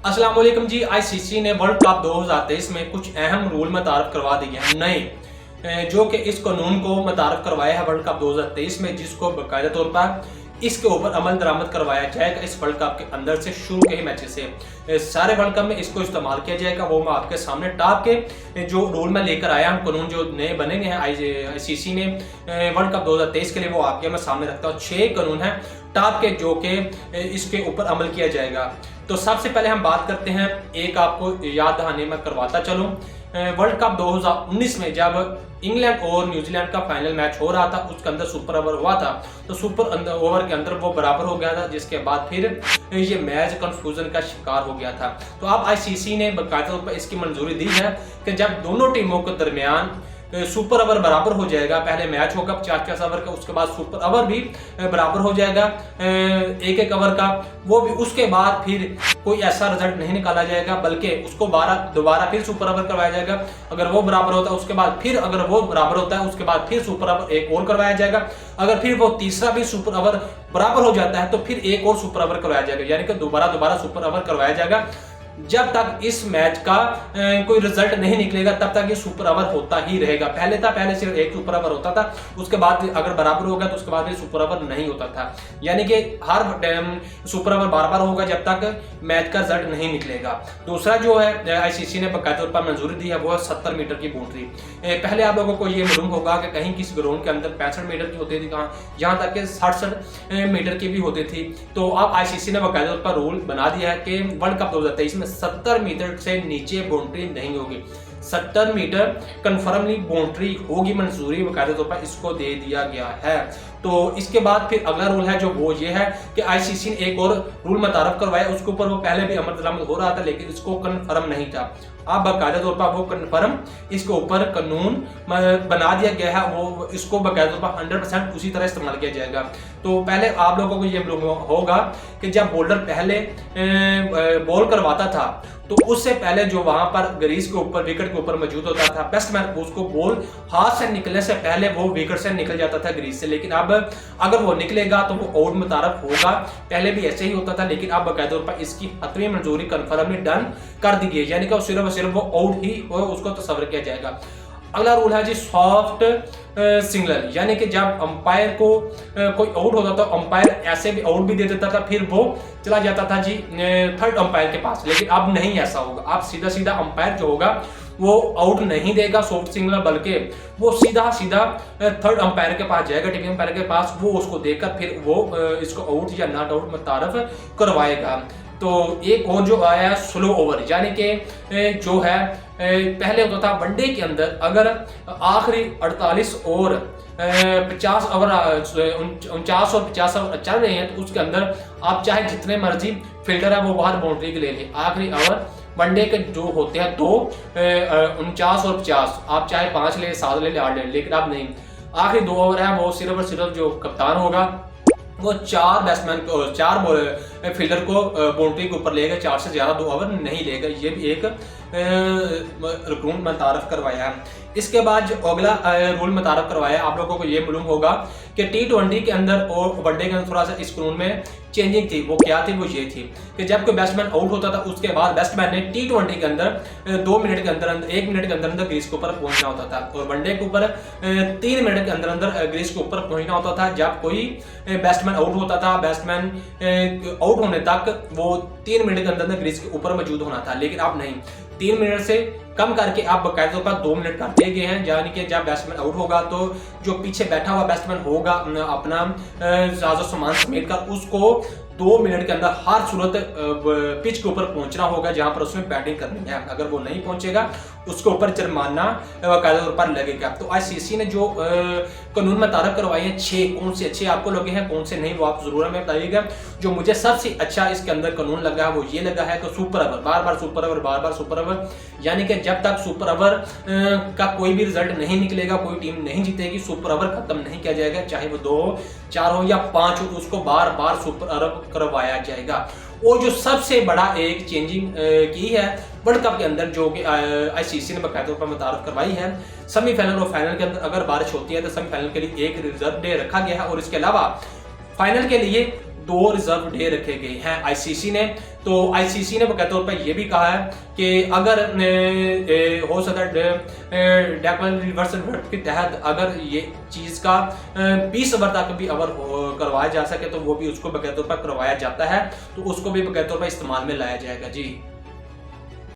अस्सलाम वालेकुम जी। आईसीसी ने वर्ल्ड कप 2023 में कुछ अहम रूल मुतारफ करवा दिए हैं नए, जो कि इस कानून को मुतारफ करवाया है वर्ल्ड कप 2023 में, जिसको बाकायदा तौर पर इसके ऊपर अमल दरामद करवाया जाएगा इस वर्ल्ड कप के अंदर से शुरू के ही मैचेस से सारे वर्ल्ड कप में इसको इस्तेमाल किया जाएगा। वो मैं आपके सामने टॉप के जो रूल में लेकर आया हूं, कानून जो नए बनेंगे हैं आईसीसी ने वर्ल्ड कप 2023 के लिए, वो आपके मैं सामने रखता हूँ। 6 कानून हैं टॉप के जो कि इसके ऊपर अमल किया जाएगा। तो सबसे पहले हम बात करते हैं, एक आपको याद दहाने में करवाता चलूं, वर्ल्ड कप 2019 में जब इंग्लैंड और न्यूजीलैंड का फाइनल मैच हो रहा था, उसके अंदर सुपर ओवर हुआ था, तो सुपर ओवर के अंदर वो बराबर हो गया था, जिसके बाद फिर ये मैच कंफ्यूजन का शिकार हो गया था। तो अब आईसीसी ने बाकायदा तौर पर इसकी मंजूरी दी है कि जब दोनों टीमों के दरमियान सुपर ओवर बराबर हो जाएगा, पहले मैच होगा 50-50 ओवर का, उसके बाद सुपर ओवर भी बराबर हो जाएगा एक एक ओवर का, वो भी उसके बाद फिर कोई ऐसा रिजल्ट नहीं निकाला जाएगा, बल्कि उसको दोबारा फिर सुपर ओवर करवाया जाएगा। अगर वो बराबर होता है उसके बाद फिर, अगर वो बराबर होता है उसके बाद फिर सुपर ओवर एक और करवाया जाएगा। अगर फिर वो तीसरा भी सुपर ओवर बराबर हो जाता है तो फिर एक और सुपर ओवर करवाया जाएगा, यानी कि दोबारा सुपर ओवर करवाया जाएगा। जब तक इस मैच का कोई रिजल्ट नहीं निकलेगा तब तक ये सुपर ओवर होता ही रहेगा। पहले सिर्फ एक सुपर ओवर होता था, उसके बाद अगर बराबर होगा तो उसके बाद भी सुपर ओवर नहीं होता था, यानी कि हर सुपर ओवर बार होगा जब तक मैच का रिजल्ट नहीं निकलेगा। दूसरा जो है आईसीसी ने बाकायदा तौर पर मंजूरी दी है, वो है 70 मीटर की बाउंड्री। पहले आप लोगों को ये मालूम होगा कि कहीं किसी ग्राउंड के अंदर 65 मीटर की होती थी, यहाँ तक कि 67 मीटर की भी होती थी। तो अब आईसीसी ने बाकायदा तौर पर रूल बना दिया है कि वर्ल्ड कप 2023 में 70 मीटर से नीचे बाउंड्री नहीं होगी। 70 मीटर कन्फर्मली बाउंड्री होगी, मंजूरी बाकायदा तौर पर इसको दे दिया गया है। तो इसके बाद फिर अगला रूल है जो वो ये है कि आईसीसी ने एक और रूल मुतारफ करवाया, उसके ऊपर वो पहले भी अमल दरामद हो रहा था लेकिन इसको कन्फर्म नहीं था। अब बाकायदा तौर पर वो कन्फर्म इसके ऊपर कानून बना दिया गया है, वो इसको बाकायदा तौर पर 100% उसी तरह इस्तेमाल किया जाएगा। तो पहले आप लोगों को ये होगा कि जब बॉलर पहले बॉल करवाता था तो उससे पहले जो वहां पर ग्रीज के ऊपर, विकेट के ऊपर मौजूद होता था बैट्समैन, उसको बॉल हाथ से निकलने से पहले वो विकेट से निकल जाता था ग्रीज से। लेकिन अब अगर वो निकलेगा तो वो आउट मुतारफ होगा। पहले भी ऐसे ही होता था, लेकिन अब बाकायदा तौर पर इसकी हतमी मंजूरी कन्फर्मली डन कर दी गई, यानी कि सिर्फ वो आउट ही उसको तस्वर किया जाएगा। अगला रूल है जी सॉफ्ट सिग्नल, यानी कि जब अंपायर को कोई आउट होता था, अंपायर ऐसे भी आउट भी दे देता था, फिर वो चला जाता था जी थर्ड अंपायर के पास। लेकिन अब नहीं ऐसा होगा, अब सीधा अंपायर जो होगा वो आउट नहीं देगा सॉफ्ट सिग्नल, बल्कि वो सीधा थर्ड अंपायर के पास जाएगा, टीवी अंपायर के पास, वो उसको देकर फिर वो इसको आउट या नॉट आउट मुतारफ करवाएगा। तो एक और जो आया स्लो ओवर, यानी कि जो है पहले होता था वनडे के अंदर अगर आखिरी 48 और 50 ओवर 49 और 50 ओवर चल रहे हैं तो उसके अंदर आप चाहे जितने मर्जी फील्डर है वो बाहर बाउंड्री के ले लें। आखिरी ओवर वनडे के जो होते हैं 2 49 और 50, आप चाहे 5 ले, 7 ले, 8 ले, लेकिन अब नहीं, आखिरी 2 ओवर है वो सिर्फ और सिर्फ जो कप्तान होगा वो 4 बैट्समैन को, 4 फील्डर को बाउंड्री के ऊपर लेगा, 4 से ज्यादा 2 ओवर नहीं लेगा। ये भी एक रूल मुतारफ करवाया है। इसके बाद जो अगला रूल मुतारफ करवाया, आप लोगों को ये मालूम होगा कि T20 के अंदर और वनडे के अंदर थोड़ा सा इस कानून में चेंजिंग थी। वो क्या थी? वो ये थी कि जब कोई बैट्समैन आउट होता था उसके बाद बैट्समैन ने T20 के अंदर 2 मिनट के अंदर 1 मिनट के अंदर ग्रीज के ऊपर पहुंचना होता था, और वनडे के ऊपर 3 मिनट के अंदर ग्रीज के ऊपर पहुंचना होता था। जब कोई बैट्समैन आउट होता था, बैट्समैन आउट होने तक वो 3 मिनट के अंदर ग्रीज के ऊपर मौजूद होना था, लेकिन अब नहीं, 3 मिनट से कम करके आप बाकायदा तौर पर 2 मिनट कर दिए गए हैं, यानी कि जब बैट्समैन आउट होगा तो जो पीछे बैठा हुआ बैट्समैन होगा अपना साजो सामान समेट कर उसको 2 मिनट के अंदर हर सूरत पिच के ऊपर पहुंचना होगा जहां पर उसमें बैटिंग करनी है। अगर वो नहीं पहुंचेगा उसके ऊपर जुर्माना बाकायदा तौर पर लगेगा। तो आईसीसी ने जो कानून मुतारफ करवाए हैं 6, कौन से अच्छे आपको लगे हैं, कौन से नहीं, वो आप जरूर हमें बताइएगा। जो मुझे सबसे अच्छा इसके अंदर कानून लगा है वो ये लगा है कि सुपर ओवर, बार बार सुपर ओवर, यानी कि जब तक सुपर ओवर का कोई भी रिजल्ट नहीं निकलेगा, कोई टीम नहीं जीतेगी, सुपर ओवर खत्म नहीं किया जाएगा, चाहे वो 2 हो, 4 हो या 5 हो, उसको बार सुपर ओवर करवाया जाएगा। और जो सबसे बड़ा एक चेंजिंग की है वर्ल्ड कप के अंदर, जो कि आईसीसी ने बाकायदा तौर पर मुतारफ करवाई है, सेमीफाइनल और फाइनल के अंदर अगर बारिश होती है तो सेमीफाइनल के लिए एक रिजर्व डे रखा गया है, और इसके अलावा फाइनल के लिए 2 रिजर्व डे रखे गए हैं। आईसीसी ने तो आईसीसी ने बाकायदा तौर पर यह भी कहा है कि अगर हो सकता है डैकल रिवर्सल वर्ल्ड के तहत अगर ये चीज़ का 20 ओवर तक भी अगर करवाया जा सके तो वो भी उसको बाकायदा तौर पर करवाया जाता है, तो उसको भी बाकायदा तौर पर इस्तेमाल में लाया जाएगा जी।